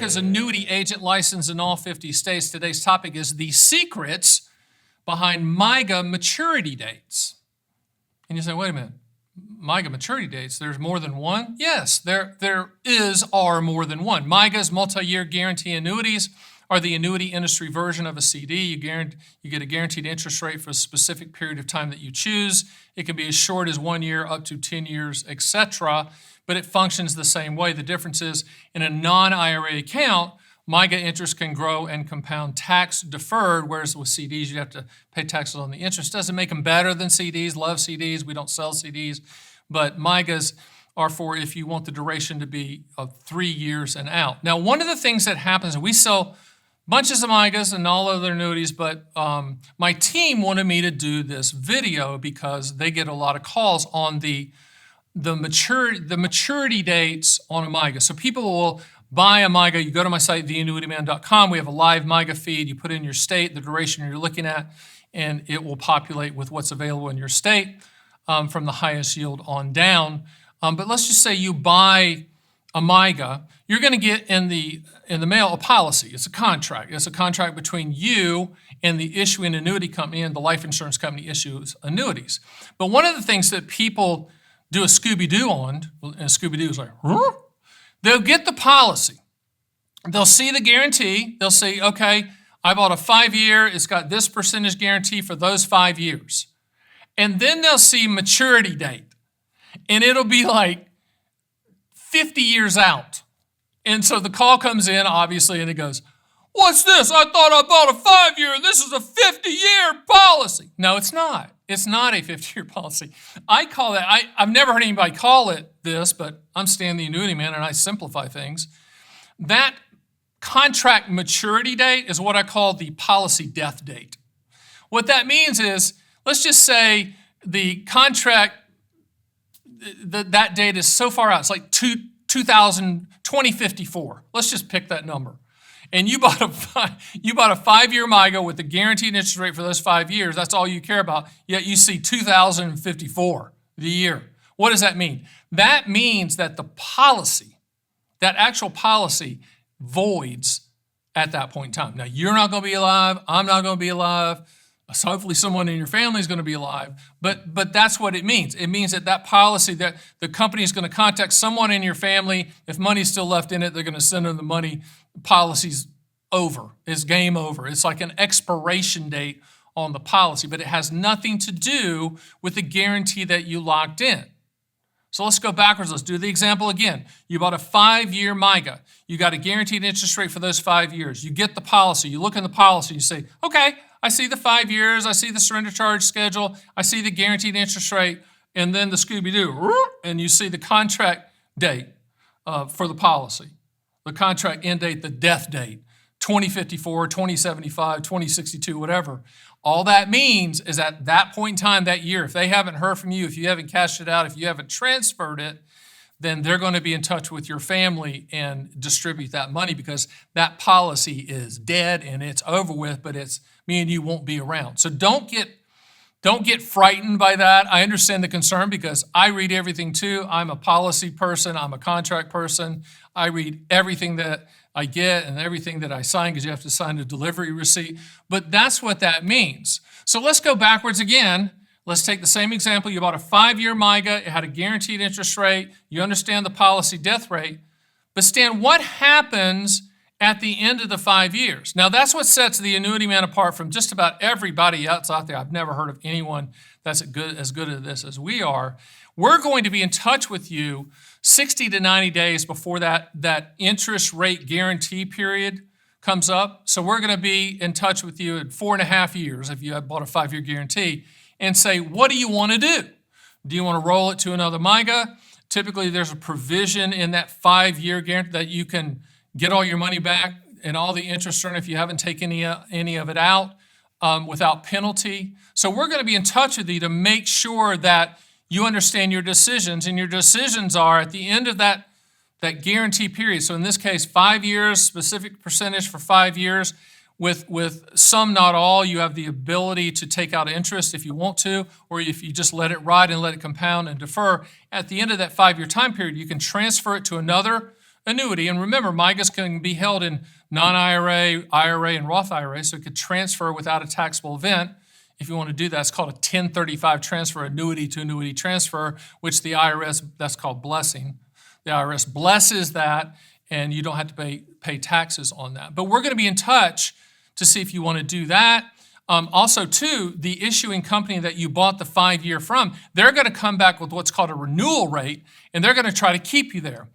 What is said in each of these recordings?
America's annuity agent licensed in all 50 states. Today's topic is the secrets behind MYGA maturity dates. And you say, wait a minute, MYGA maturity dates, there's more than one? Yes, there are more than one. MYGAs, multi-year guarantee annuities, are the annuity industry version of a CD. You get a guaranteed interest rate for a specific period of time that you choose. It can be as short as 1 year up to 10 years, etc., but it functions the same way. The difference is in a non-IRA account, MYGA interest can grow and compound tax deferred, whereas with CDs, you have to pay taxes on the interest. Doesn't make them better than CDs. Love CDs. We don't sell CDs. But MYGAs are for if you want the duration to be of 3 years and out. Now, one of the things that happens, and we sell bunches of MYGAs and all other annuities, but my team wanted me to do this video because they get a lot of calls on the maturity dates on a MYGA. So people will buy a MYGA. You go to my site, theannuityman.com. We have a live MYGA feed. You put in your state, the duration you're looking at, and it will populate with what's available in your state from the highest yield on down. But let's just say you buy a MYGA, you're going to get in the mail a policy. It's a contract. It's a contract between you and the issuing annuity company, and the life insurance company issues annuities. But one of the things that people do a Scooby-Doo on, and Scooby-Doo is like, huh? They'll get the policy. They'll see the guarantee. They'll say, okay, I bought a 5-year. It's got this percentage guarantee for those 5 years. And then they'll see maturity date. And it'll be like 50 years out. And so the call comes in, obviously, and it goes, what's this? I thought I bought a 5-year. This is a 50-year policy. No, it's not. It's not a 50-year policy. I call it, I've never heard anybody call it this, but I'm Stan the Annuity Man, and I simplify things. That contract maturity date is what I call the policy death date. What that means is, let's just say the contract, that date is so far out. It's like 2054. Let's just pick that number. And you bought a 5-year MYGA with a guaranteed interest rate for those 5 years. That's all you care about. Yet you see 2054, the year. What does that mean? That means that the policy, that actual policy, voids at that point in time. Now, you're not going to be alive. I'm not going to be alive. So hopefully someone in your family is going to be alive. But that's what it means. It means that policy, that the company is going to contact someone in your family. If money's still left in it, they're going to send them the money. Policy's over. It's game over. It's like an expiration date on the policy, but it has nothing to do with the guarantee that you locked in. So let's go backwards. Let's do the example again. You bought a 5-year MYGA. You got a guaranteed interest rate for those 5 years. You get the policy. You look in the policy. You say, okay, I see the 5 years. I see the surrender charge schedule. I see the guaranteed interest rate, and then the Scooby-Doo, and you see the contract date for the policy. The contract end date, the death date, 2054, 2075, 2062, whatever. All that means is at that point in time, that year, if they haven't heard from you, if you haven't cashed it out, if you haven't transferred it, then they're going to be in touch with your family and distribute that money because that policy is dead and it's over with, but it's me and you won't be around. So don't get frightened by that. I understand the concern because I read everything too. I'm a policy person. I'm a contract person. I read everything that I get and everything that I sign because you have to sign a delivery receipt. But that's what that means. So let's go backwards again. Let's take the same example. You bought a 5-year MYGA. It had a guaranteed interest rate. You understand the policy death rate. But Stan, what happens at the end of the 5 years? Now, that's what sets the Annuity Man apart from just about everybody else out there. I've never heard of anyone that's as good at this as we are. We're going to be in touch with you 60 to 90 days before that interest rate guarantee period comes up. So we're going to be in touch with you in 4.5 years if you had bought a 5-year guarantee and say, what do you want to do? Do you want to roll it to another MYGA? Typically, there's a provision in that 5-year guarantee that you can get all your money back and all the interest earned if you haven't taken any of it out without penalty. So we're going to be in touch with you to make sure that you understand your decisions, and your decisions are at the end of that guarantee period. So in this case, 5 years, specific percentage for 5 years. With some, not all, you have the ability to take out interest if you want to, or if you just let it ride and let it compound and defer. At the end of that 5-year time period, you can transfer it to another annuity. And remember, MYGAs can be held in non-IRA, IRA, and Roth IRA, so it could transfer without a taxable event. If you want to do that, it's called a 1035 transfer, annuity to annuity transfer, which the IRS, that's called blessing. The IRS blesses that, and you don't have to pay taxes on that. But we're going to be in touch to see if you want to do that. Also, too, the issuing company that you bought the 5-year from, they're going to come back with what's called a renewal rate, and they're going to try to keep you there.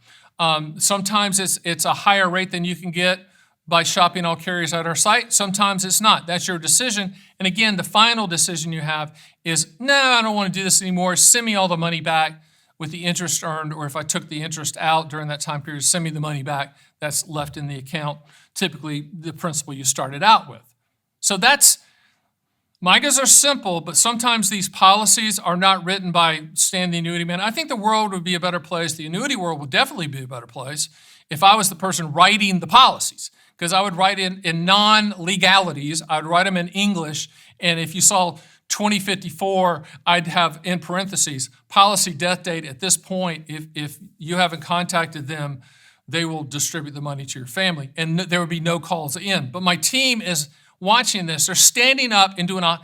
Sometimes it's a higher rate than you can get by shopping all carriers at our site. Sometimes it's not. That's your decision. And again, the final decision you have is, no, I don't want to do this anymore. Send me all the money back with the interest earned, or if I took the interest out during that time period, send me the money back that's left in the account, typically the principal you started out with. So MYGAs are simple, but sometimes these policies are not written by Stan the Annuity Man. I think the world would be a better place. The annuity world would definitely be a better place if I was the person writing the policies, because I would write in non-legalities. I'd write them in English, and if you saw 2054, I'd have in parentheses, policy death date at this point. If you haven't contacted them, they will distribute the money to your family, and there would be no calls in. But my team is watching this. They're standing up and doing a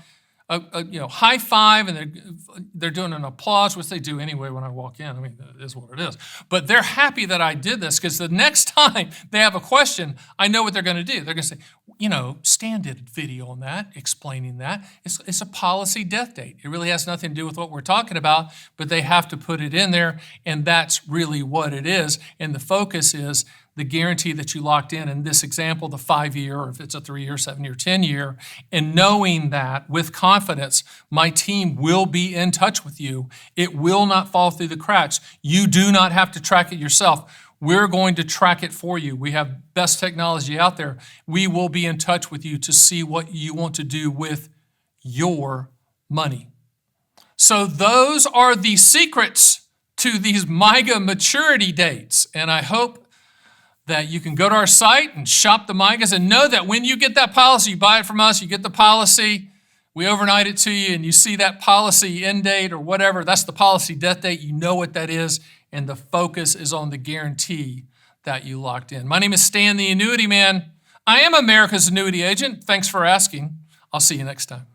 high five, and they're doing an applause, which they do anyway when I walk in. I mean, it is what it is. But they're happy that I did this, because the next time they have a question, I know what they're going to do. They're going to say, Stan did a video on that, explaining that. It's a policy death date. It really has nothing to do with what we're talking about, but they have to put it in there, and that's really what it is. And the focus is the guarantee that you locked in this example, the 5-year, or if it's a 3-year, 7-year, 10-year, and knowing that with confidence, my team will be in touch with you. It will not fall through the cracks. You do not have to track it yourself. We're going to track it for you. We have best technology out there. We will be in touch with you to see what you want to do with your money. So those are the secrets to these MYGA maturity dates, and I hope that you can go to our site and shop the MYGAs and know that when you get that policy, you buy it from us, you get the policy, we overnight it to you, and you see that policy end date or whatever, that's the policy death date, you know what that is, and the focus is on the guarantee that you locked in. My name is Stan the Annuity Man. I am America's annuity agent. Thanks for asking. I'll see you next time.